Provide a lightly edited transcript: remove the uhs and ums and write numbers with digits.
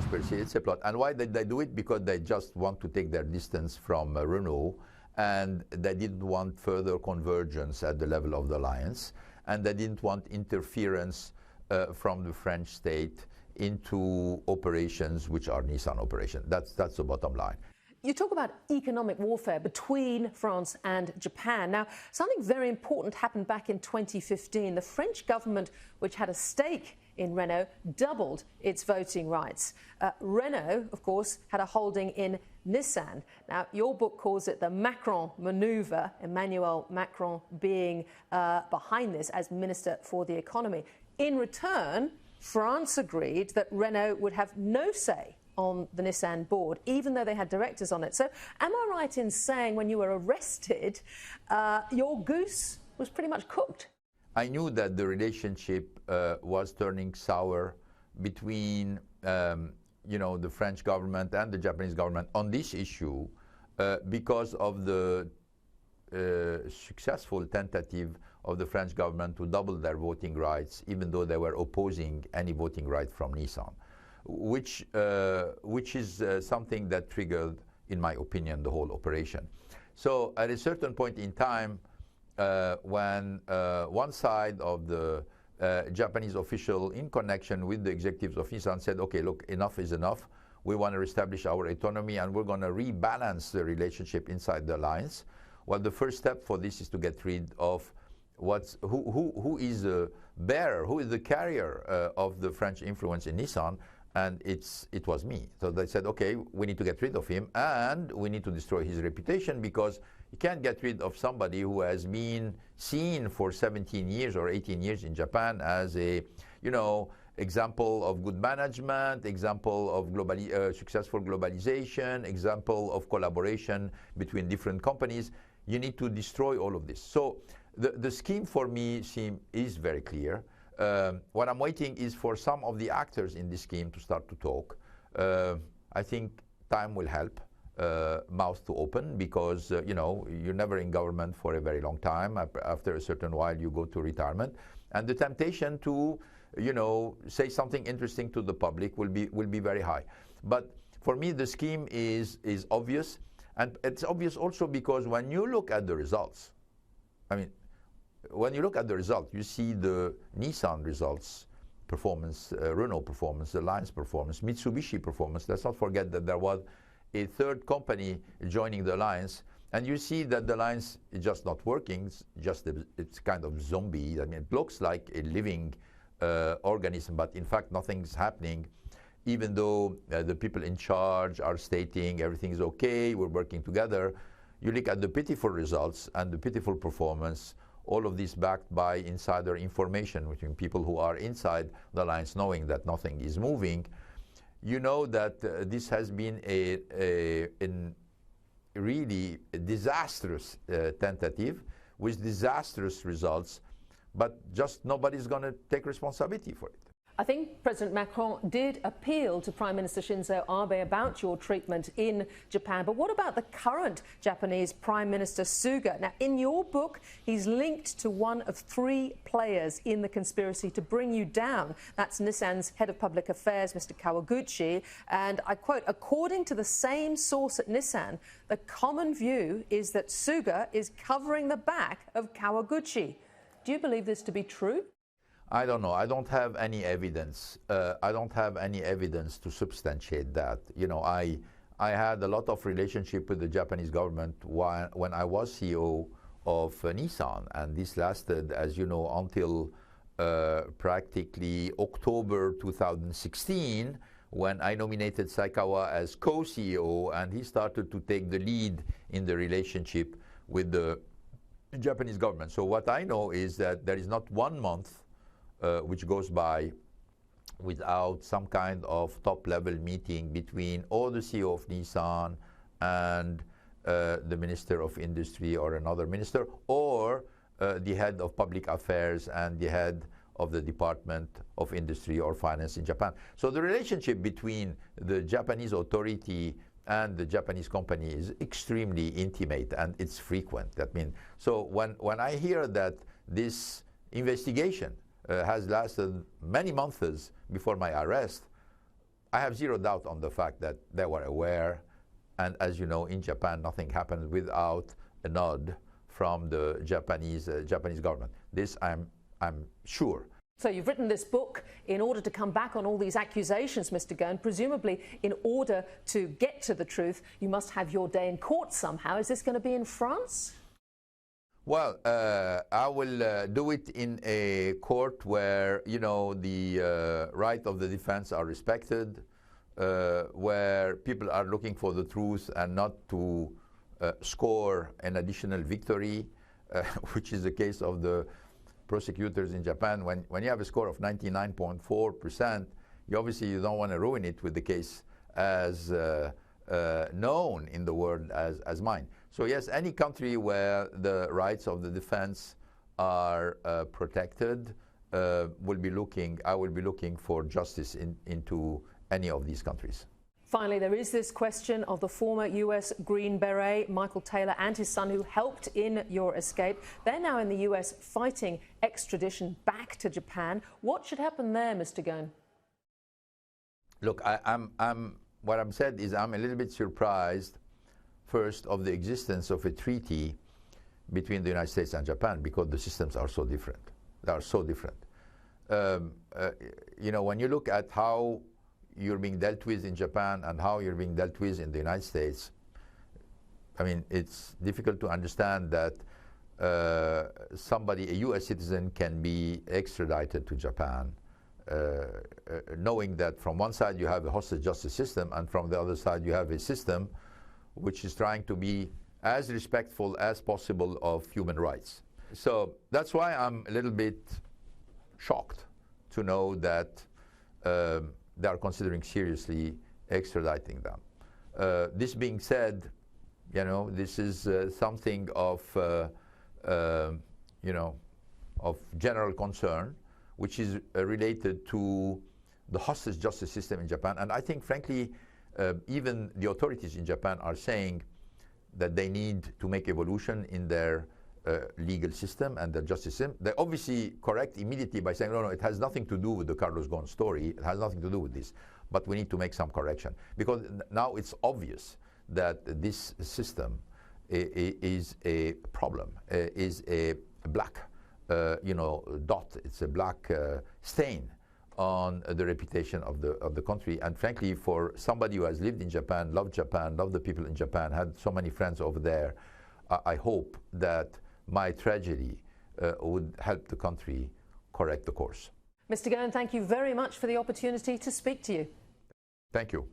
conspiracy, it's a plot. And why did they do it? Because they just want to take their distance from Renault, and they didn't want further convergence at the level of the alliance, and they didn't want interference from the French state into operations which are Nissan operations. That's the bottom line. You talk about economic warfare between France and Japan. Now, something very important happened back in 2015. The French government, which had a stake in Renault, doubled its voting rights. Renault, of course, had a holding in Nissan. Now, your book calls it the Macron manoeuvre, Emmanuel Macron being behind this as Minister for the Economy. In return, France agreed that Renault would have no say on the Nissan board, even though they had directors on it. So am I right in saying when you were arrested, your goose was pretty much cooked? I knew that the relationship was turning sour between the French government and the Japanese government on this issue because of the successful tentative of the French government to double their voting rights, even though they were opposing any voting right from Nissan, which is something that triggered, in my opinion, the whole operation. So at a certain point in time, when one side of the Japanese official in connection with the executives of Nissan said, okay, look, enough is enough. We want to establish our autonomy and we're going to rebalance the relationship inside the alliance. Well, the first step for this is to get rid of who is the bearer, who is the carrier of the French influence in Nissan, and it was me. So they said, okay, we need to get rid of him and we need to destroy his reputation, because you can't get rid of somebody who has been seen for 17 years or 18 years in Japan as a, example of good management, example of successful globalization, example of collaboration between different companies. You need to destroy all of this. So the scheme for me is very clear. What I'm waiting is for some of the actors in this scheme to start to talk. I think time will help mouth to open, because you're never in government for a very long time. After a certain while you go to retirement, and the temptation to say something interesting to the public will be very high. But for me the scheme is obvious, and it's obvious also because when you look at the results, when you look at the result, you see the Nissan results, performance, Renault performance, Alliance performance, Mitsubishi performance. Let's not forget that there was a third company joining the alliance, and you see that the alliance is just not working. It's kind of zombie. It looks like a living organism, but in fact nothing's happening, even though the people in charge are stating everything is okay, we're working together. You look at the pitiful results and the pitiful performance, all of this backed by insider information between people who are inside the alliance, knowing that nothing is moving. You know that this has been a really disastrous tentative with disastrous results, but just nobody's going to take responsibility for it. I think President Macron did appeal to Prime Minister Shinzo Abe about your treatment in Japan. But what about the current Japanese Prime Minister Suga? Now, in your book, he's linked to one of three players in the conspiracy to bring you down. That's Nissan's head of public affairs, Mr Kawaguchi. And I quote, according to the same source at Nissan, the common view is that Suga is covering the back of Kawaguchi. Do you believe this to be true? I don't know. I don't have any evidence. I don't have any evidence to substantiate that. I had a lot of relationship with the Japanese government when I was CEO of Nissan, and this lasted, as you know, until practically October 2016, when I nominated Saikawa as co-CEO, and he started to take the lead in the relationship with the Japanese government. So what I know is that there is not 1 month which goes by without some kind of top-level meeting between all the CEO of Nissan and the Minister of Industry or another minister, or the head of public affairs and the head of the Department of Industry or Finance in Japan. So the relationship between the Japanese authority and the Japanese company is extremely intimate, and it's frequent. So when I hear that this investigation has lasted many months before my arrest, I have zero doubt on the fact that they were aware, and as you know, in Japan, nothing happens without a nod from the Japanese government. This I'm sure. So you've written this book in order to come back on all these accusations, Mr Ghosn. Presumably, in order to get to the truth, you must have your day in court somehow. Is this going to be in France? Well, I will do it in a court where, you know, the right of the defense are respected, where people are looking for the truth and not to score an additional victory, which is the case of the prosecutors in Japan. When you have a score of 99.4%, you don't want to ruin it with the case as known in the world as mine. So yes, any country where the rights of the defense are protected I will be looking for justice into any of these countries. Finally, there is this question of the former US Green Beret, Michael Taylor, and his son, who helped in your escape. They're now in the US fighting extradition back to Japan. What should happen there, Mr Ghosn? Look, what I'm said is I'm a little bit surprised, first, of the existence of a treaty between the United States and Japan, because the systems are so different. They are so different. You know, when you look at how you're being dealt with in Japan and how you're being dealt with in the United States, I mean, it's difficult to understand that a US citizen can be extradited to Japan, knowing that from one side you have a hostage justice system and from the other side you have a system which is trying to be as respectful as possible of human rights. So that's why I'm a little bit shocked to know that they are considering seriously extraditing them. This being said, you know, this is something of, you know, of general concern, which is related to the hostage justice system in Japan. And I think, frankly, even the authorities in Japan are saying that they need to make evolution in their legal system and the justice system. They obviously correct immediately by saying, no, it has nothing to do with the Carlos Ghosn story. It has nothing to do with this. But we need to make some correction. Because now it's obvious that this system is a problem, is a black you know, dot. It's a black stain on the reputation of the country. And frankly, for somebody who has lived in Japan, loved the people in Japan, had so many friends over there, I hope that my tragedy would help the country correct the course. Mr Ghosn, thank you very much for the opportunity to speak to you. Thank you.